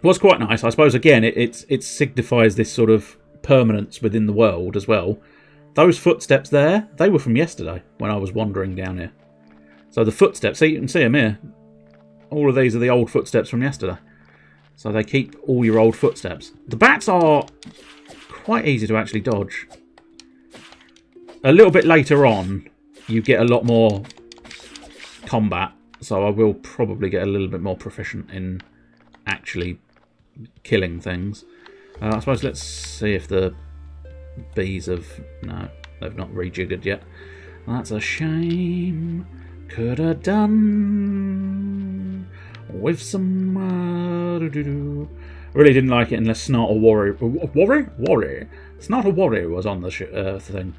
What's quite nice, I suppose, again, it signifies this sort of permanence within the world as well. Those footsteps there, they were from yesterday when I was wandering down here. So the footsteps, see, you can see them here. All of these are the old footsteps from yesterday. So they keep all your old footsteps. The bats are quite easy to actually dodge. A little bit later on, you get a lot more combat. So I will probably get a little bit more proficient in actually killing things. I suppose let's see if the bees have... No, they've not rejiggered yet. That's a shame. Could have done with some... I really didn't like it unless Snart or Worry? Snart or Worry was on the thing.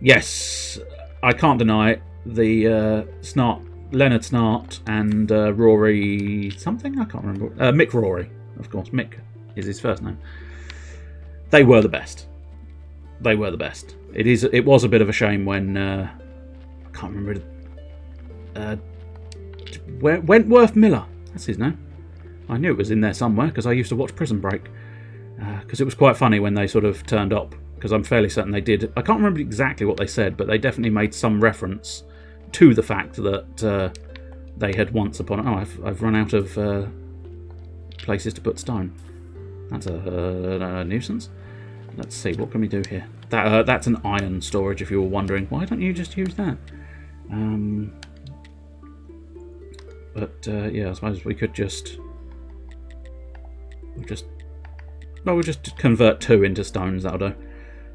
Yes, I can't deny it. The Snart, Leonard Snart and Rory something? I can't remember. Mick Rory, of course. Mick is his first name. They were the best. They were the best. It was a bit of a shame when... I can't remember... Wentworth Miller. That's his name. I knew it was in there somewhere because I used to watch Prison Break. Because it was quite funny when they sort of turned up. Because I'm fairly certain they did. I can't remember exactly what they said, but they definitely made some reference to the fact that they had once upon... Oh, I've run out of places to put stone. That's a nuisance. Let's see, what can we do here? That's an iron storage, if you were wondering. Why don't you just use that? Yeah, I suppose we could just... We'll just convert 2 into stones, that'll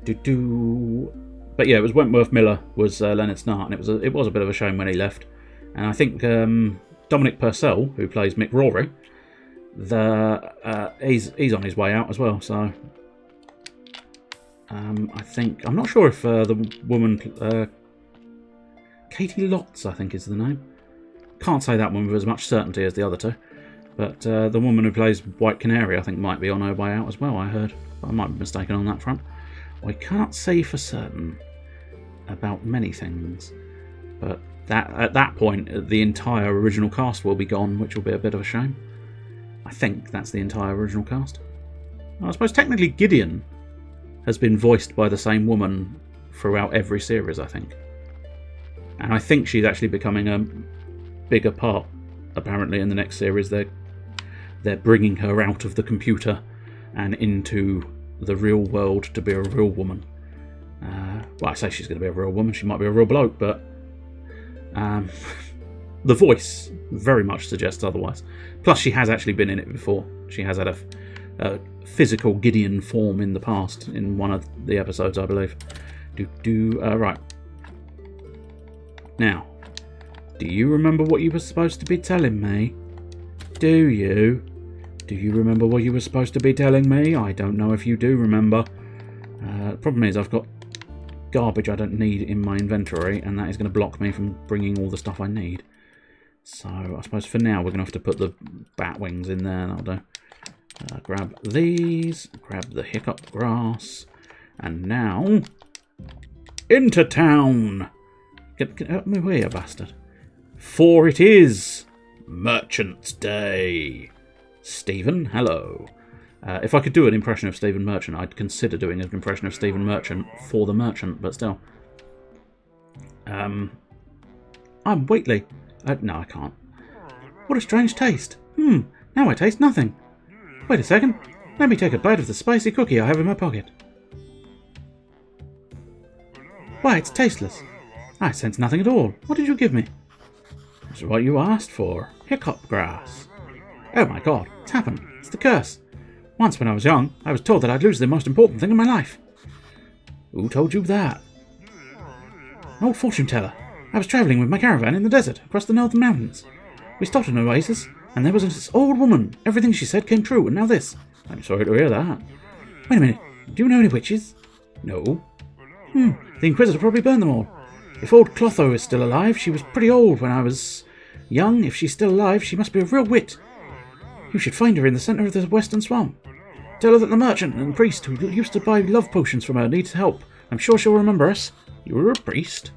do. But yeah, it was Wentworth Miller was Leonard Snart, and it was a bit of a shame when he left. And I think Dominic Purcell, who plays Mick Rory, he's on his way out as well. So I think I'm not sure if the woman Katie Lotz, I think is the name. Can't say that one with as much certainty as the other two. But the woman who plays White Canary, I think, might be on her way out as well, I heard. But I might be mistaken on that front. I can't say for certain about many things. But at that point, the entire original cast will be gone, which will be a bit of a shame. I think that's the entire original cast. I suppose technically Gideon has been voiced by the same woman throughout every series, I think. And I think she's actually becoming a bigger part, apparently, in the next series. They're bringing her out of the computer and into the real world to be a real woman. Well, I say she's going to be a real woman. She might be a real bloke, but the voice very much suggests otherwise. Plus, she has actually been in it before. She has had a physical Gideon form in the past in one of the episodes, I believe. Right. Now, do you remember what you were supposed to be telling me? Do you? Do you remember what you were supposed to be telling me? I don't know if you do remember. The problem is I've got garbage I don't need in my inventory, and that is going to block me from bringing all the stuff I need. So I suppose for now we're going to have to put the bat wings in there. That'll do. Grab these, grab the hiccup grass, and now into town. Get out of my way, you bastard. For it is Merchant's Day. Stephen, hello. If I could do an impression of Stephen Merchant, I'd consider doing an impression of Stephen Merchant for the Merchant, but still. I'm Wheatley. No, I can't. What a strange taste. Now I taste nothing. Wait a second. Let me take a bite of the spicy cookie I have in my pocket. Why, it's tasteless. I sense nothing at all. What did you give me? It's what you asked for. Hiccup grass. Oh my god, it's happened. It's the curse. Once when I was young, I was told that I'd lose the most important thing in my life. Who told you that? An old fortune teller. I was travelling with my caravan in the desert across the northern mountains. We stopped at an oasis, and there was this old woman. Everything she said came true, and now this. I'm sorry to hear that. Wait a minute. Do you know any witches? No. The Inquisitor probably burned them all. If old Clotho is still alive, she was pretty old when I was young. If she's still alive, she must be a real wit. You should find her in the centre of the western swamp. Tell her that the merchant and the priest who used to buy love potions from her needs help. I'm sure she'll remember us. You were a priest?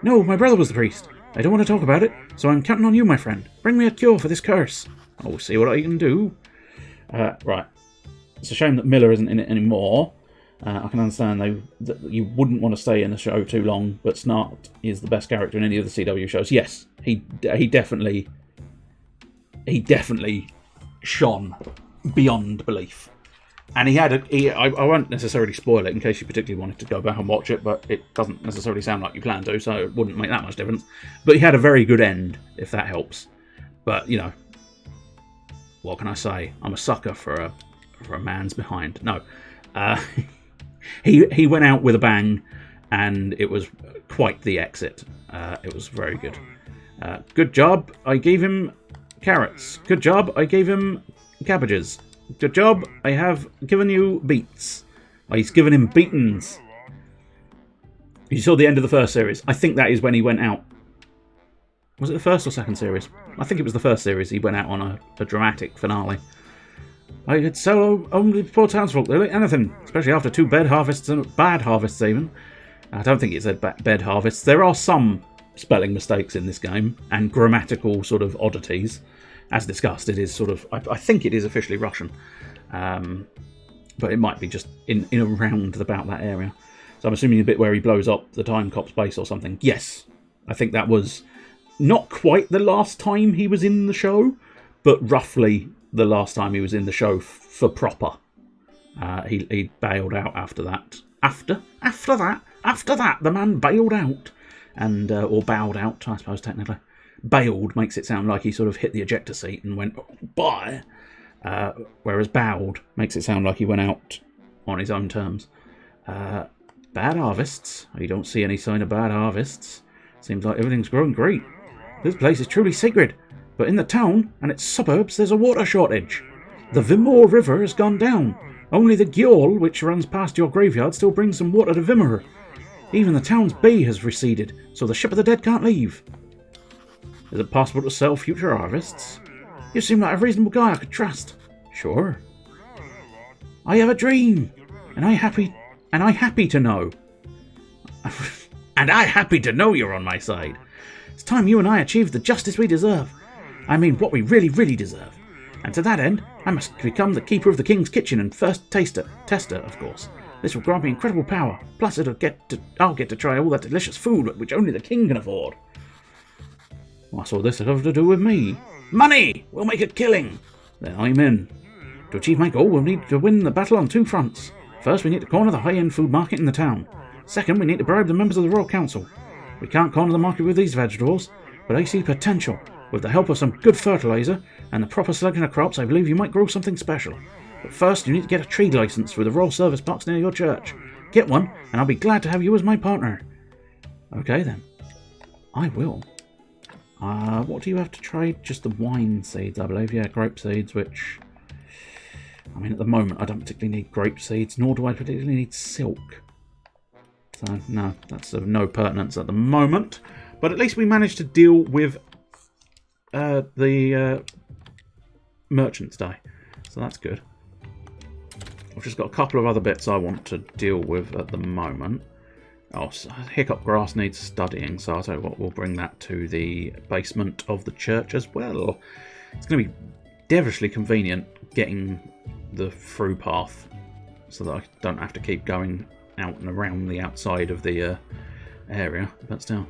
No, my brother was the priest. I don't want to talk about it, so I'm counting on you, my friend. Bring me a cure for this curse. I'll see what I can do. Right. It's a shame that Miller isn't in it anymore. I can understand that you wouldn't want to stay in the show too long, but Snart is the best character in any of the CW shows. Yes, he definitely shone beyond belief. And he had I won't necessarily spoil it in case you particularly wanted to go back and watch it, but it doesn't necessarily sound like you plan to, so it wouldn't make that much difference. But he had a very good end, if that helps. But, you know, what can I say? I'm a sucker for a man's behind. No. He went out with a bang, and it was quite the exit. It was very good. Good job, I gave him carrots. Good job, I gave him cabbages. Good job, I have given you beets. Oh, he's given him beatons. You saw the end of the first series. I think that is when he went out. Was it the first or second series? I think it was the first series. He went out on a dramatic finale. I could sell only poor townsfolk, really, anything, especially after 2 bad harvests and bad harvests even. I don't think it said bad harvests. There are some spelling mistakes in this game and grammatical sort of oddities. As discussed, it is sort of, I think it is officially Russian, but it might be just in around about that area. So I'm assuming the bit where he blows up the Time Cop's base or something. Yes, I think that was not quite the last time he was in the show, but roughly the last time he was in the show for proper. He bailed out after that. After that, the man bailed out, and or bowed out, I suppose technically. Bailed makes it sound like he sort of hit the ejector seat and went, bye. Whereas bowed makes it sound like he went out on his own terms. Bad harvests. You don't see any sign of bad harvests. Seems like everything's growing great. This place is truly sacred. But in the town and its suburbs, there's a water shortage. The Vimor River has gone down. Only the Gjöl, which runs past your graveyard, still brings some water to Vimor. Even the town's bay has receded, so the Ship of the Dead can't leave. Is it possible to sell future harvests? You seem like a reasonable guy I could trust. Sure. I have a dream, and I happy to know. And I happy to know you're on my side. It's time you and I achieved the justice we deserve. I mean, what we really, really deserve. And to that end, I must become the keeper of the king's kitchen and first tester, of course. This will grant me incredible power. Plus, I'll get to try all that delicious food which only the king can afford. What's all this have to do with me? Money! We'll make a killing! Then I'm in. To achieve my goal, we'll need to win the battle on 2 fronts. First, we need to corner the high-end food market in the town. Second, we need to bribe the members of the Royal Council. We can't corner the market with these vegetables, but I see potential. With the help of some good fertilizer and the proper selection of crops, I believe you might grow something special. But first, you need to get a trade license for the Royal Service box near your church. Get one, and I'll be glad to have you as my partner. Okay, then. I will. What do you have to trade? Just the wine seeds, I believe. Yeah, grape seeds, which... I mean, at the moment, I don't particularly need grape seeds, nor do I particularly need silk. So, no, that's of no pertinence at the moment. But at least we managed to deal with the Merchant's Day. So that's good. I've just got a couple of other bits I want to deal with at the moment. Oh, so Hiccup Grass needs studying, so I'll tell you what, we'll bring that to the basement of the church as well. It's going to be devilishly convenient getting the through path so that I don't have to keep going out and around the outside of the area. But still,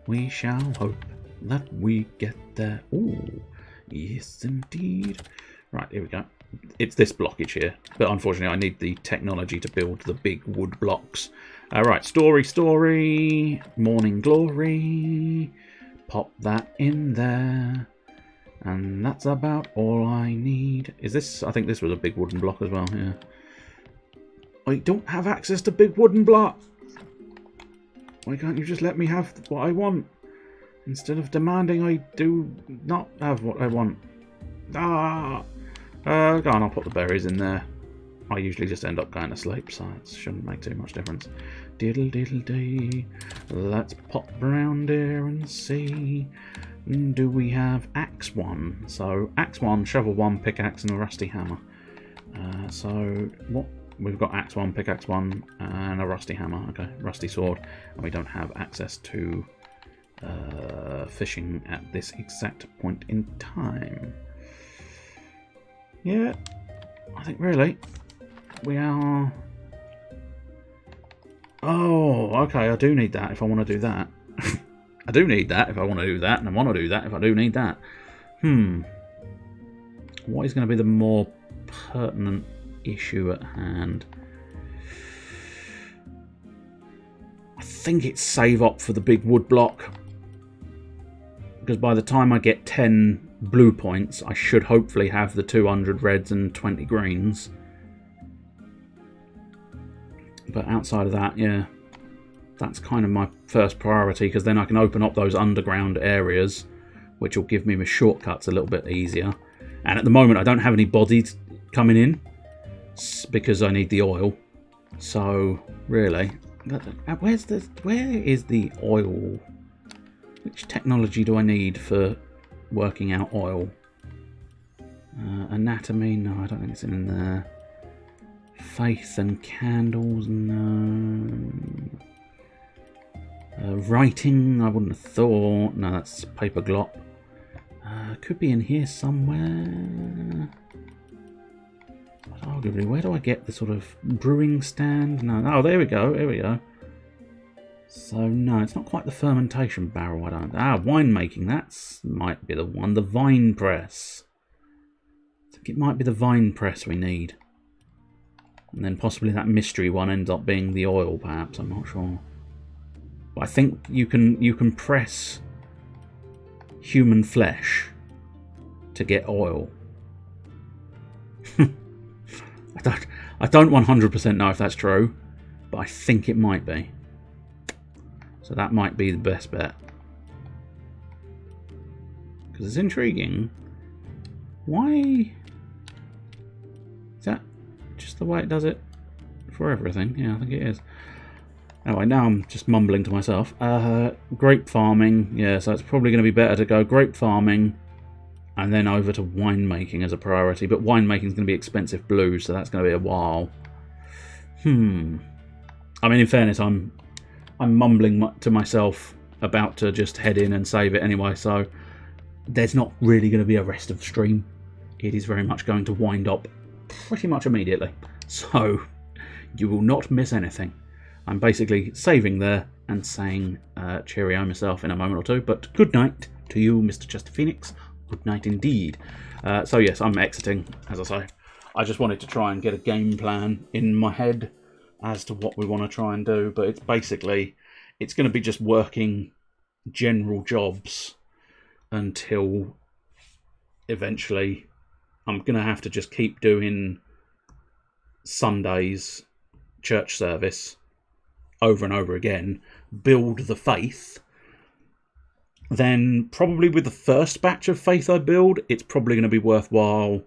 we shall hope that we get there. Ooh, yes indeed. Right, here we go. It's this blockage here, but unfortunately I need the technology to build the big wood blocks. Alright, story, Morning Glory, pop that in there, and that's about all I need. Is this, I think this was a big wooden block as well, yeah. I don't have access to big wooden block. Why can't you just let me have what I want, instead of demanding I do not have what I want? Go on, I'll put the berries in there. I usually just end up going to sleep, so it shouldn't make too much difference. Diddle diddle dee. Let's pop round here and see. Do we have axe 1? So axe 1, shovel 1, pickaxe, and a rusty hammer. So what? We've got axe 1, pickaxe 1, and a rusty hammer. Okay, rusty sword, and we don't have access to fishing at this exact point in time. Yeah, I think really we are. Oh, okay. I do need that if I want to do that. I do need that if I want to do that, and I want to do that if I do need that. What is going to be the more pertinent issue at hand? I think it's save up for the big wood block, because by the time I get 10 blue points, I should hopefully have the 200 reds and 20 greens. But outside of that, yeah, that's kind of my first priority, because then I can open up those underground areas, which will give me my shortcuts a little bit easier. And at the moment, I don't have any bodies coming in, because I need the oil. So, really, where is the oil? Which technology do I need for working out oil? Anatomy? No, I don't think it's in there. Faith and candles? No. Writing? I wouldn't have thought. No, that's paper glop. Could be in here somewhere. But arguably, where do I get the sort of brewing stand? No. Oh, there we go. Here we go. So, no, it's not quite the fermentation barrel. I don't. Winemaking. That's might be the one. The vine press. I think it might be the vine press we need. And then possibly that mystery one ends up being the oil, perhaps. I'm not sure. But I think you can press human flesh to get oil. I don't 100% know if that's true, but I think it might be. So that might be the best bet. Because it's intriguing. Why? Is that just the way it does it for everything? Yeah, I think it is. Anyway, now I'm just mumbling to myself. Grape farming. Yeah, so it's probably going to be better to go grape farming and then over to winemaking as a priority. But winemaking is going to be expensive blue, so that's going to be a while. I mean, in fairness, I'm mumbling to myself about to just head in and save it anyway, so there's not really going to be a rest of the stream. It is very much going to wind up pretty much immediately, so you will not miss anything. I'm basically saving there and saying cheerio myself in a moment or two, but good night to you, Mr. Chester Phoenix. Good night indeed. So yes, I'm exiting, as I say. I just wanted to try and get a game plan in my head as to what we want to try and do, but it's basically, it's going to be just working general jobs until eventually I'm going to have to just keep doing Sunday's church service over and over again, build the faith. Then probably with the first batch of faith I build, it's probably going to be worthwhile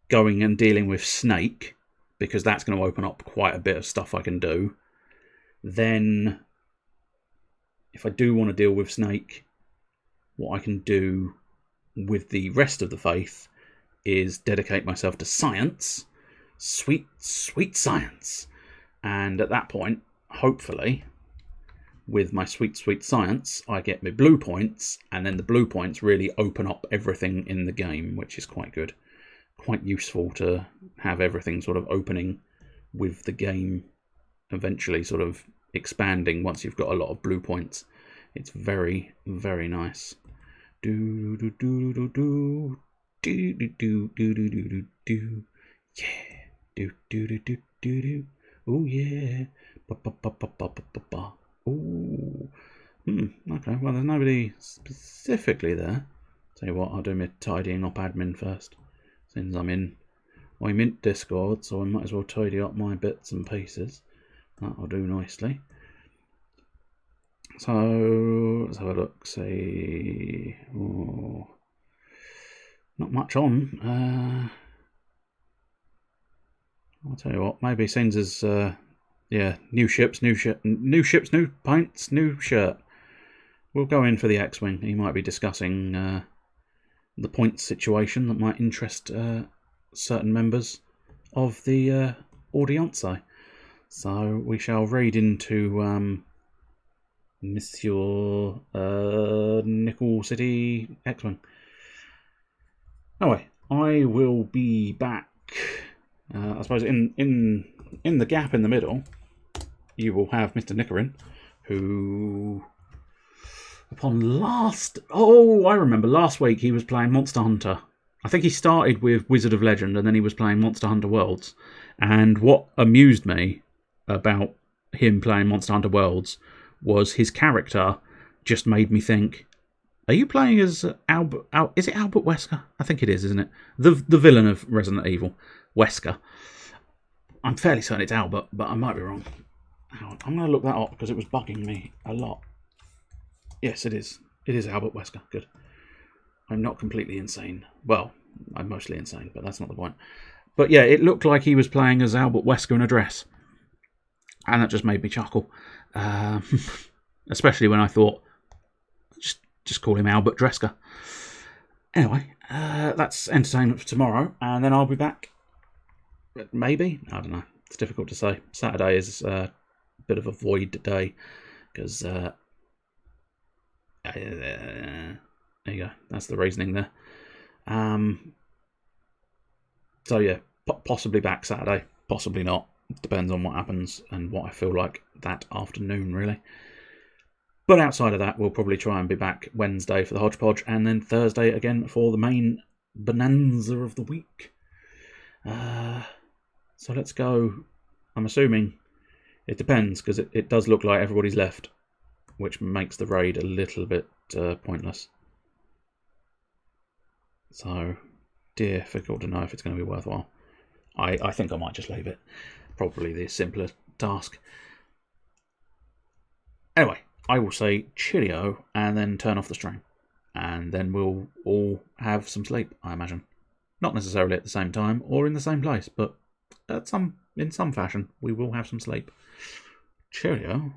going and dealing with Snake, because that's going to open up quite a bit of stuff I can do. Then, if I do want to deal with Snake, what I can do with the rest of the faith is dedicate myself to science. Sweet, sweet science. And at that point, hopefully, with my sweet, sweet science, I get my blue points, and then the blue points really open up everything in the game, which is quite good. Quite useful to have everything sort of opening with the game eventually sort of expanding once you've got a lot of blue points. It's very, very nice. Do do do do do do do do do do do do. Yeah. Do do do do do do. Oh yeah. Ba ba ba ba ba ba ba. Oh. Okay. Well, there's nobody specifically there. Tell you what, I'll do my tidying up admin first. Since I'm in my Mint Discord, so I might as well tidy up my bits and pieces. That'll do nicely. So, let's have a look, see. Oh, not much on. I'll tell you what, maybe since as yeah, new ships, new pints, new shirt. We'll go in for the X-Wing. He might be discussing the points situation that might interest certain members of the audience. So we shall raid into Monsieur Nickel City X-Wing. Anyway, I will be back. I suppose in the gap in the middle, you will have Mr. Nickerin, who, upon last... Oh, I remember last week he was playing Monster Hunter. I think he started with Wizard of Legend and then he was playing Monster Hunter Worlds. And what amused me about him playing Monster Hunter Worlds was his character just made me think, are you playing as Albert... Is it Albert Wesker? I think it is, isn't it? The villain of Resident Evil, Wesker. I'm fairly certain it's Albert, but I might be wrong. I'm going to look that up because it was bugging me a lot. Yes, it is. It is Albert Wesker. Good. I'm not completely insane. Well, I'm mostly insane, but that's not the point. But yeah, it looked like he was playing as Albert Wesker in a dress. And that just made me chuckle. Especially when I thought, just call him Albert Dresker. Anyway, that's entertainment for tomorrow. And then I'll be back. Maybe? I don't know. It's difficult to say. Saturday is a bit of a void day. Because... there you go. That's the reasoning there. So yeah, possibly back Saturday. Possibly not. Depends on what happens and what I feel like that afternoon, really. But outside of that, we'll probably try and be back Wednesday for the hodgepodge, and then Thursday again for the main bonanza of the week. So let's go. I'm assuming it depends, because it does look like everybody's left, which makes the raid a little bit pointless. So, difficult to know if it's going to be worthwhile. I think I might just leave it. Probably the simpler task. Anyway, I will say cheerio and then turn off the stream. And then we'll all have some sleep, I imagine. Not necessarily at the same time or in the same place, but in some fashion we will have some sleep. Cheerio.